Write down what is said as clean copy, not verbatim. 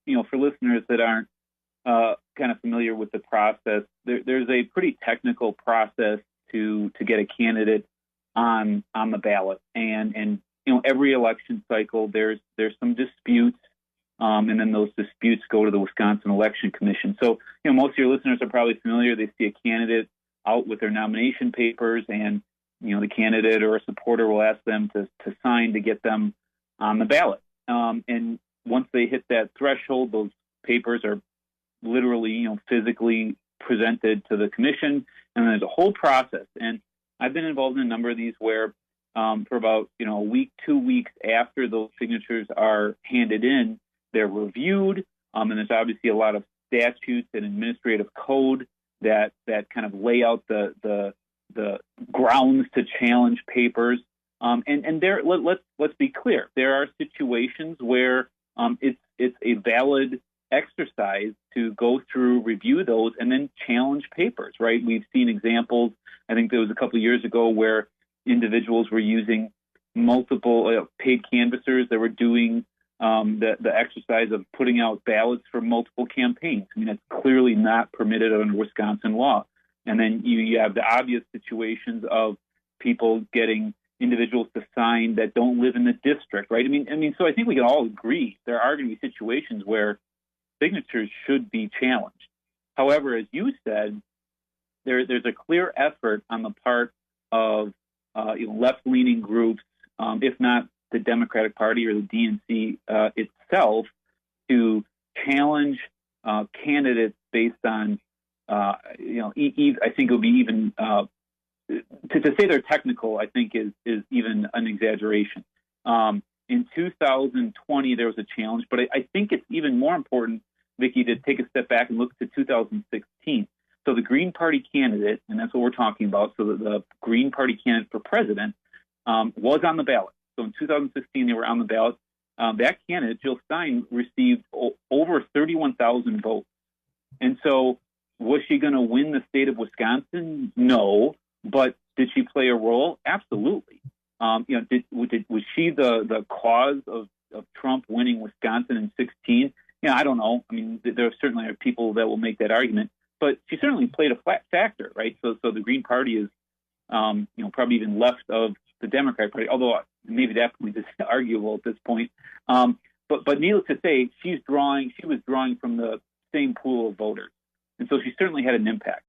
for listeners that aren't kind of familiar with the process, there's a pretty technical process to get a candidate on the ballot, and every election cycle there's some disputes, and then those disputes go to the Wisconsin Election Commission. So most of your listeners are probably familiar. They see a candidate out with their nomination papers, and the candidate or a supporter will ask them to sign to get them on the ballot. And once they hit that threshold, those papers are literally, physically presented to the commission, and there's a whole process. And I've been involved in a number of these where for about, a week, 2 weeks after those signatures are handed in, they're reviewed. And there's obviously a lot of statutes and administrative code that kind of lay out the grounds to challenge papers. And there, let's be clear, there are situations where it's a valid exercise to go through, review those, and then challenge papers, right? We've seen examples. I think there was a couple of years ago where individuals were using multiple paid canvassers that were doing the exercise of putting out ballots for multiple campaigns. I mean, that's clearly not permitted under Wisconsin law. And then you have the obvious situations of people getting individuals to sign that don't live in the district, right? I mean, so I think we can all agree there are going to be situations where signatures should be challenged. However, as you said, there's a clear effort on the part of left-leaning groups, if not the Democratic Party or the DNC itself, to challenge candidates based on, I think it would be even to say they're technical, I think is even an exaggeration. In 2020, there was a challenge, but I think it's even more important, Vicki, to take a step back and look to 2016. So the Green Party candidate, and that's what we're talking about, so the Green Party candidate for president was on the ballot. So in 2016, they were on the ballot. That candidate, Jill Stein, received over 31,000 votes. And so was she going to win the state of Wisconsin? No. But did she play a role? Absolutely. Was she the cause of Trump winning Wisconsin in 2016? I don't know. I mean, there certainly are people that will make that argument, but she certainly played a factor, right? So the Green Party is, probably even left of the Democratic Party, although maybe that point is arguable at this point. But needless to say, she was drawing from the same pool of voters, and so she certainly had an impact.